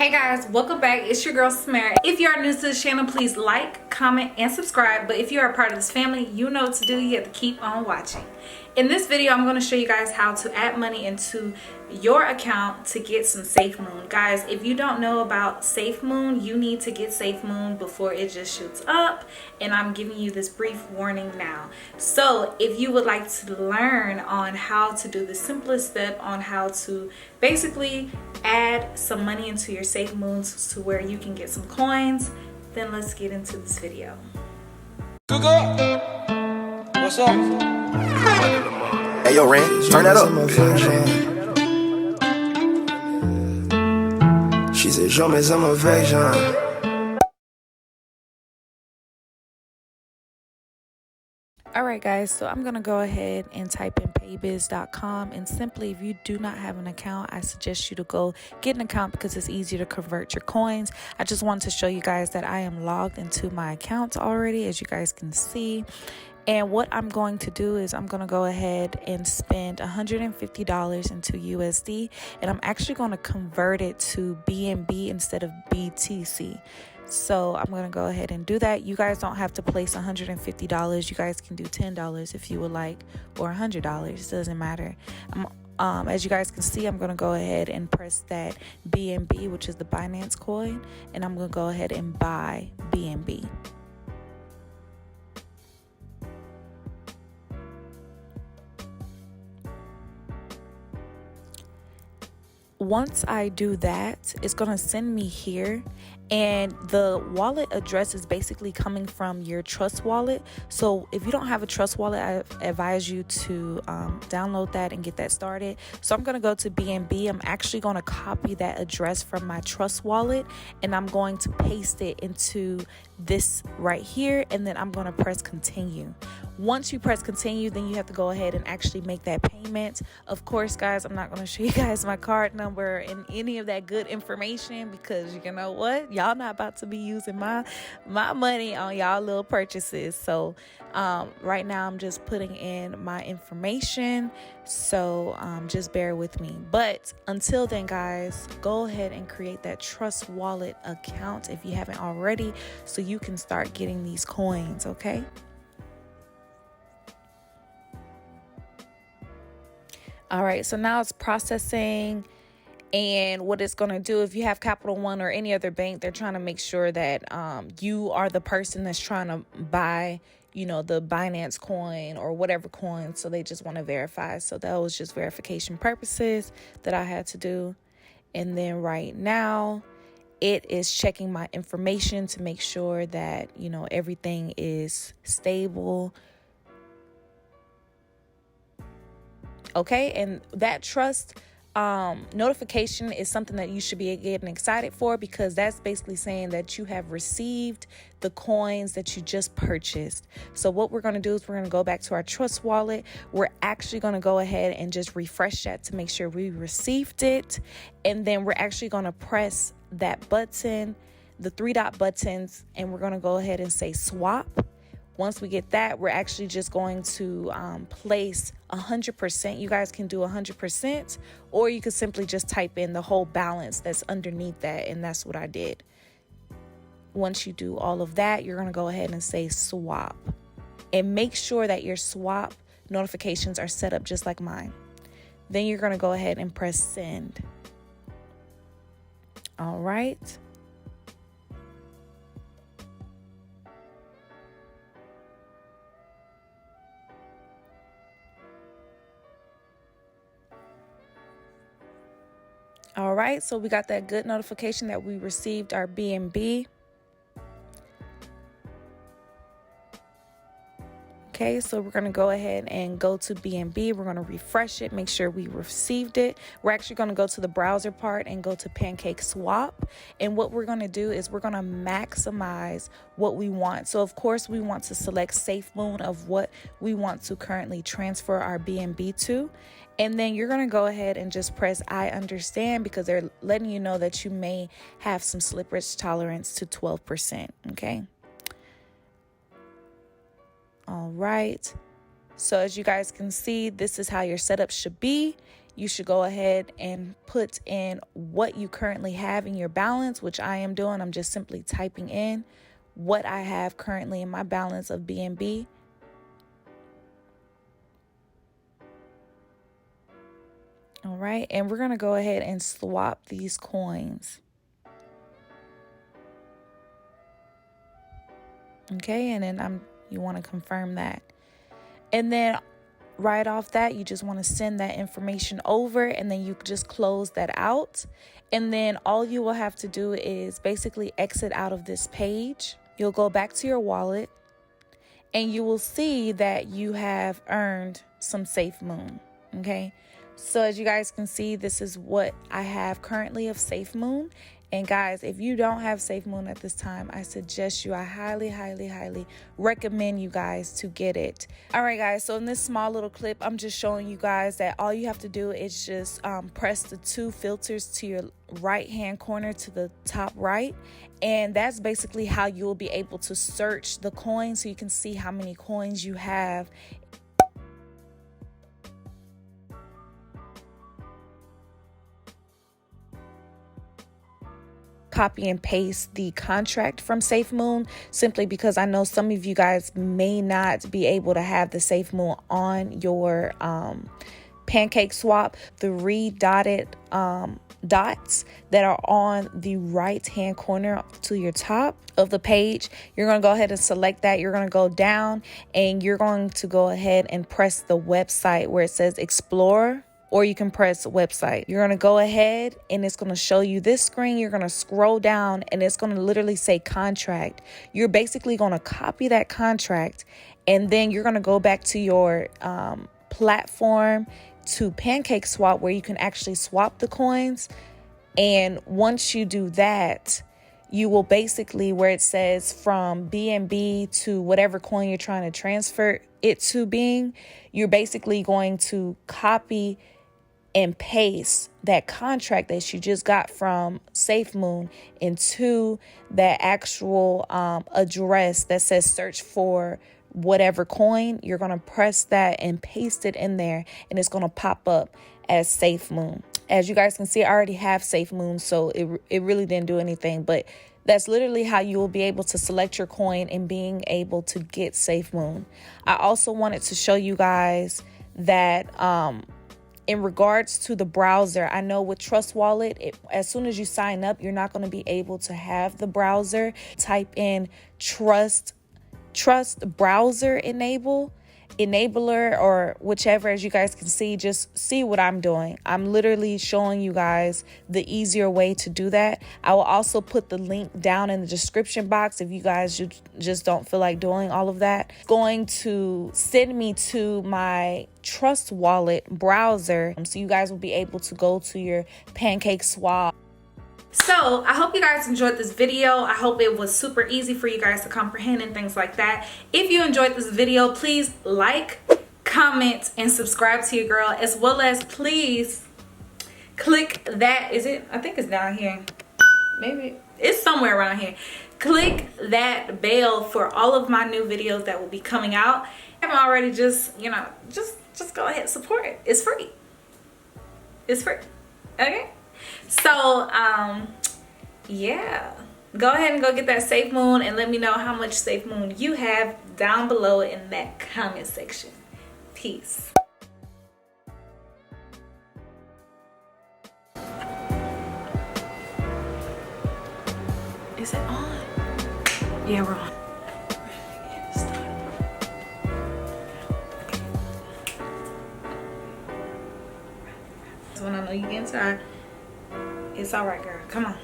Hey guys, welcome back. It's your girl Samara. If you are new to this channel, please like, comment, and subscribe. But if you are a part of this family, you know what to do. You have to keep on watching. In this video, I'm going to show you guys how to add money into your account to get some SafeMoon. Guys, if you don't know about SafeMoon, you need to get SafeMoon before it just shoots up. And I'm giving you this brief warning now. So if you would like to learn on how to do the simplest step on how to basically add some money into your SafeMoon to where you can get some coins, then let's get into this video. What's up? Hey, yo, Ren, turn that up. She said, show me some affection. Alright guys, so I'm going to go ahead and type in paybiz.com, and simply if you do not have an account, I suggest you to go get an account because it's easier to convert your coins. I just wanted to show you guys that I am logged into my account already, as you guys can see. And what I'm going to do is I'm going to go ahead and spend $150 into USD, and I'm actually going to convert it to BNB instead of BTC. So I'm going to go ahead and do that. You guys don't have to place $150. You guys can do $10 if you would like, or $100. It doesn't matter. As you guys can see, I'm going to go ahead and press that BNB, which is the Binance coin, and I'm going to go ahead and buy BNB. Once I do that, it's going to send me here, and the wallet address is basically coming from your Trust wallet. So if you don't have a Trust wallet, I advise you to download that and get that started. So I'm going to go to BNB. I'm actually going to copy that address from my Trust wallet, and I'm going to paste it into this right here, and then I'm going to press continue. Once you press continue, then you have to go ahead and actually make that payment. Of course, guys, I'm not going to show you guys my card number and any of that good information, because you know what? Y'all not about to be using my money on y'all little purchases. So right now I'm just putting in my information. So just bear with me. But until then, guys, go ahead and create that Trust wallet account if you haven't already, so you can start getting these coins, okay? All right, so now it's processing, and what it's going to do, if you have Capital One or any other bank, they're trying to make sure that you are the person that's trying to buy, you know, the Binance coin or whatever coin. So they just want to verify. So that was just verification purposes that I had to do. And then right now it is checking my information to make sure that, you know, everything is stable. Okay, and that Trust notification is something that you should be getting excited for, because that's basically saying that you have received the coins that you just purchased. So what we're going to do is we're going to go back to our Trust wallet. We're actually going to go ahead and just refresh that to make sure we received it. And then we're actually going to press that button, the 3-dot buttons, and we're going to go ahead and say swap. Once we get that, we're actually just going to place 100%. You guys can do 100%, or you could simply just type in the whole balance that's underneath that, and that's what I did. Once you do all of that, you're going to go ahead and say swap. And make sure that your swap notifications are set up just like mine. Then you're going to go ahead and press send. All right. All right, so we got that good notification that we received our BNB. Okay, so we're going to go ahead and go to BNB. We're going to refresh it, make sure we received it. We're actually going to go to the browser part and go to Pancake Swap. And what we're going to do is we're going to maximize what we want. So, of course, we want to select SafeMoon of what we want to currently transfer our BNB to. And then you're going to go ahead and just press I understand, because they're letting you know that you may have some slippage tolerance to 12%. Okay. All right. So as you guys can see, this is how your setup should be. you should go ahead and put in what you currently have in your balance, which I am doing. I'm just simply typing in what I have currently in my balance of BNB. All right, and we're going to go ahead and swap these coins. Okay, and then you want to confirm that. And then right off that, you just want to send that information over, and then you just close that out. And then all you will have to do is basically exit out of this page. You'll go back to your wallet, and you will see that you have earned some SafeMoon. Okay, so as you guys can see, this is what I have currently of SafeMoon. And guys, if you don't have SafeMoon at this time, I suggest you, I highly recommend you guys to get it. All right, guys, so in this small little clip, I'm just showing you guys that all you have to do is just press the 2 filters to your right hand corner to the top right. And that's basically how you will be able to search the coins, so you can see how many coins you have. Copy and paste the contract from SafeMoon, simply because I know some of you guys may not be able to have the SafeMoon on your pancake swap. The 3 dotted dots that are on the right hand corner to your top of the page, you're going to go ahead and select that. You're going to go down, and you're going to go ahead and press the website where it says Explorer, or you can press website. You're going to go ahead, and it's going to show you this screen. You're going to scroll down, and it's going to literally say contract. You're basically going to copy that contract, and then you're going to go back to your platform to pancake swap, where you can actually swap the coins. And once you do that, you will basically, where it says from BNB to whatever coin you're trying to transfer it to being, you're basically going to copy and paste that contract that you just got from SafeMoon into that actual address that says search for whatever coin. You're going to press that and paste it in there, and it's going to pop up as SafeMoon. As you guys can see, I already have SafeMoon, so it really didn't do anything, but that's literally how you will be able to select your coin and being able to get SafeMoon. I also wanted to show you guys that in regards to the browser, I know with Trust Wallet, as soon as you sign up, you're not going to be able to have the browser. Type in trust browser enabler, or whichever. As you guys can see, just see what I'm doing. I'm literally showing you guys the easier way to do that. I will also put the link down in the description box if you guys just don't feel like doing all of that. It's going to send me to my Trust Wallet browser, so you guys will be able to go to your pancake swap. So I hope you guys enjoyed this video. I hope it was super easy for you guys to comprehend and things like that. If you enjoyed this video, please like, comment, and subscribe to your girl, as well as please click that, I think it's down here, maybe it's somewhere around here. Click that bell for all of my new videos that will be coming out. If you haven't already, just go ahead and support it. It's free. Okay, so yeah, go ahead and go get that SafeMoon, and let me know how much SafeMoon you have down below in that comment section. Peace. Is it on? Yeah, we're on. When I know you get inside, it's all right, girl. Come on.